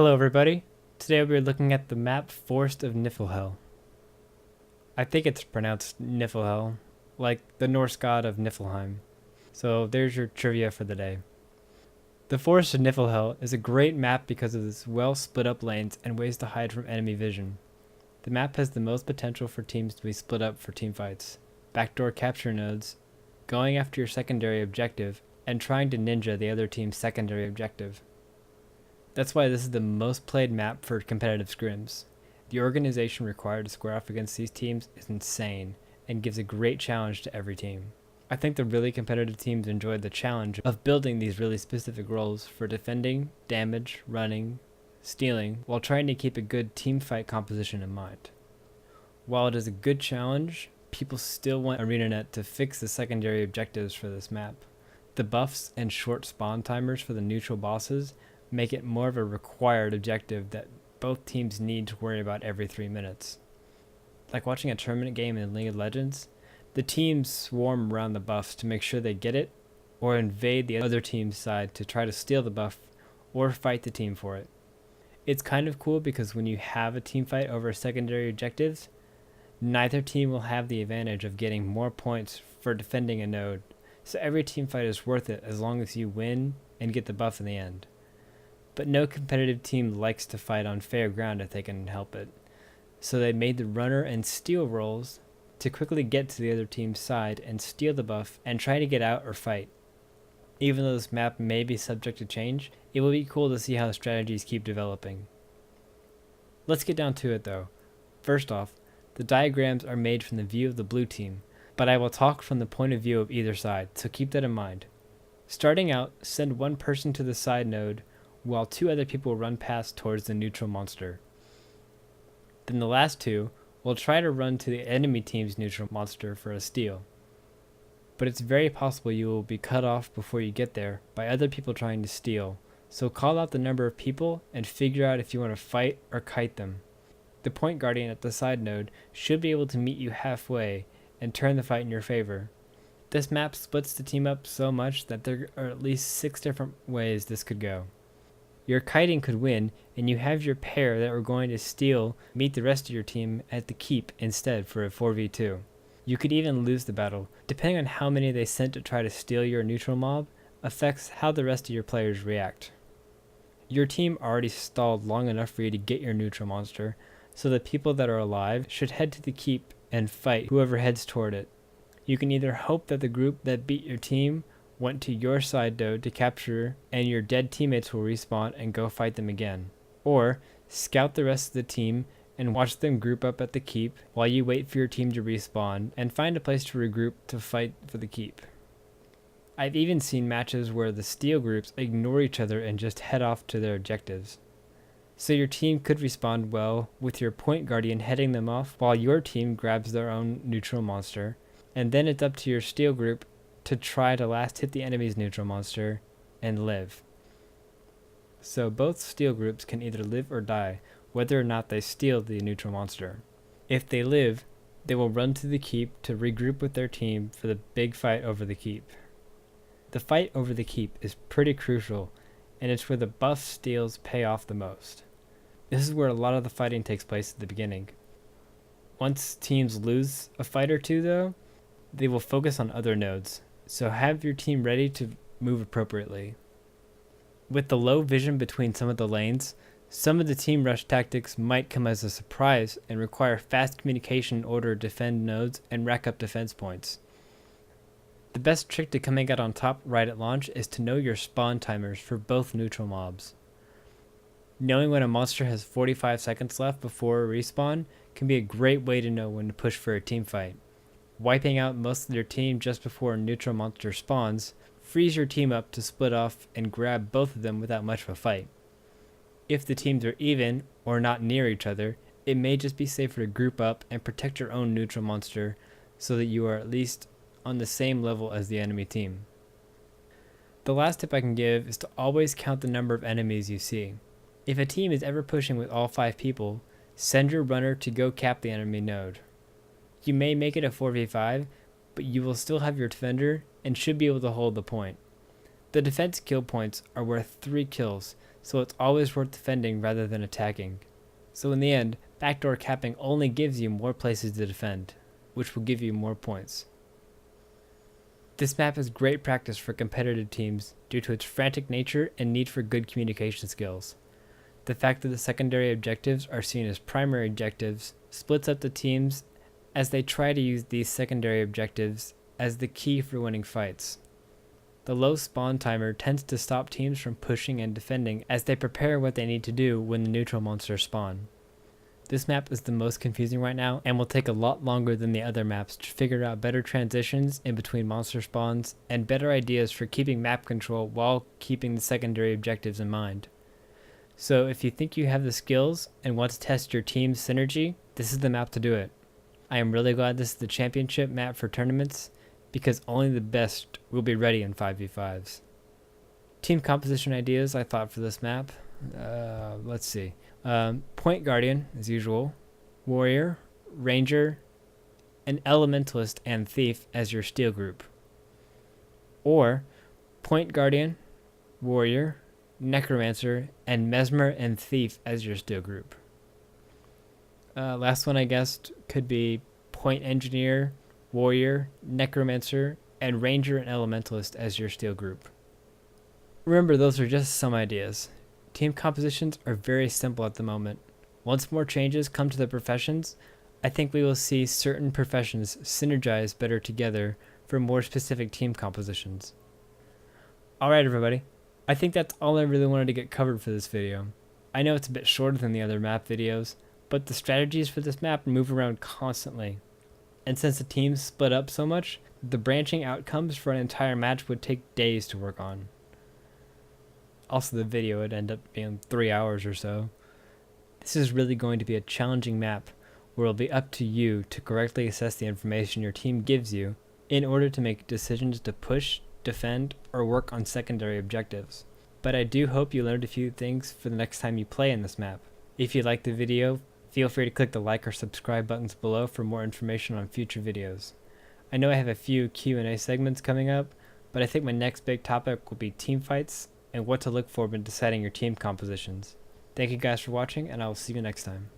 Hello everybody. Today we're looking at the map Forest of Niflhel. I think it's pronounced Niflhel, like the Norse god of Niflheim. So there's your trivia for the day. The Forest of Niflhel is a great map because of its well split up lanes and ways to hide from enemy vision. The map has the most potential for teams to be split up for team fights, backdoor capture nodes, going after your secondary objective, and trying to ninja the other team's secondary objective. That's why this is the most played map for competitive scrims. The organization required to square off against these teams is insane and gives a great challenge to every team. I think the really competitive teams enjoyed the challenge of building these really specific roles for defending, damage, running, stealing, while trying to keep a good team fight composition in mind. While it is a good challenge, people still want ArenaNet to fix the secondary objectives for this map. The buffs and short spawn timers for the neutral bosses make it more of a required objective that both teams need to worry about every 3 minutes. Like watching a tournament game in League of Legends, the teams swarm around the buffs to make sure they get it, or invade the other team's side to try to steal the buff, or fight the team for it. It's kind of cool because when you have a team fight over secondary objectives, neither team will have the advantage of getting more points for defending a node, so every team fight is worth it as long as you win and get the buff in the end. But no competitive team likes to fight on fair ground if they can help it. So they made the runner and steal roles to quickly get to the other team's side and steal the buff and try to get out or fight. Even though this map may be subject to change, it will be cool to see how the strategies keep developing. Let's get down to it though. First off, the diagrams are made from the view of the blue team, but I will talk from the point of view of either side, so keep that in mind. Starting out, send one person to the side node while 2 other people run past towards the neutral monster. Then the last 2 will try to run to the enemy team's neutral monster for a steal. But it's very possible you will be cut off before you get there by other people trying to steal, so call out the number of people and figure out if you want to fight or kite them. The point guardian at the side node should be able to meet you halfway and turn the fight in your favor. This map splits the team up so much that there are at least 6 different ways this could go. Your kiting could win, and you have your pair that were going to steal meet the rest of your team at the keep instead for a 4v2. You could even lose the battle. Depending on how many they sent to try to steal your neutral mob affects how the rest of your players react. Your team already stalled long enough for you to get your neutral monster, so the people that are alive should head to the keep and fight whoever heads toward it. You can either hope that the group that beat your team went to your side node to capture and your dead teammates will respawn and go fight them again. Or scout the rest of the team and watch them group up at the keep while you wait for your team to respawn and find a place to regroup to fight for the keep. I've even seen matches where the steal groups ignore each other and just head off to their objectives. So your team could respond well with your point guardian heading them off while your team grabs their own neutral monster, and then it's up to your steal group to try to last hit the enemy's neutral monster and live. So both steal groups can either live or die, whether or not they steal the neutral monster. If they live, they will run to the keep to regroup with their team for the big fight over the keep. The fight over the keep is pretty crucial, and it's where the buff steals pay off the most. This is where a lot of the fighting takes place at the beginning. Once teams lose a fight or 2 though, they will focus on other nodes, so have your team ready to move appropriately. With the low vision between some of the lanes, some of the team rush tactics might come as a surprise and require fast communication in order to defend nodes and rack up defense points. The best trick to coming out on top right at launch is to know your spawn timers for both neutral mobs. Knowing when a monster has 45 seconds left before a respawn can be a great way to know when to push for a team fight. Wiping out most of your team just before a neutral monster spawns frees your team up to split off and grab both of them without much of a fight. If the teams are even or not near each other, it may just be safer to group up and protect your own neutral monster so that you are at least on the same level as the enemy team. The last tip I can give is to always count the number of enemies you see. If a team is ever pushing with all 5 people, send your runner to go cap the enemy node. You may make it a 4v5, but you will still have your defender and should be able to hold the point. The defense kill points are worth 3 kills, so it's always worth defending rather than attacking. So in the end, backdoor capping only gives you more places to defend, which will give you more points. This map is great practice for competitive teams due to its frantic nature and need for good communication skills. The fact that the secondary objectives are seen as primary objectives splits up the teams as they try to use these secondary objectives as the key for winning fights. The low spawn timer tends to stop teams from pushing and defending as they prepare what they need to do when the neutral monsters spawn. This map is the most confusing right now and will take a lot longer than the other maps to figure out better transitions in between monster spawns and better ideas for keeping map control while keeping the secondary objectives in mind. So if you think you have the skills and want to test your team's synergy, this is the map to do it. I am really glad this is the championship map for tournaments because only the best will be ready in 5v5s. Team composition ideas I thought for this map. Let's see. Point Guardian, as usual. Warrior, Ranger, an Elementalist and Thief as your steel group. Or Point Guardian, Warrior, Necromancer, and Mesmer and Thief as your steel group. Last one I guessed could be Point Engineer, Warrior, Necromancer, and Ranger and Elementalist as your steel group. Remember, those are just some ideas. Team compositions are very simple at the moment. Once more changes come to the professions, I think we will see certain professions synergize better together for more specific team compositions. Alright everybody, I think that's all I really wanted to get covered for this video. I know it's a bit shorter than the other map videos, but the strategies for this map move around constantly. And since the teams split up so much, the branching outcomes for an entire match would take days to work on. Also, the video would end up being 3 hours or so. This is really going to be a challenging map where it'll be up to you to correctly assess the information your team gives you in order to make decisions to push, defend, or work on secondary objectives. But I do hope you learned a few things for the next time you play in this map. If you liked the video, feel free to click the like or subscribe buttons below for more information on future videos. I know I have a few Q&A segments coming up, but I think my next big topic will be team fights and what to look for when deciding your team compositions. Thank you guys for watching, and I will see you next time.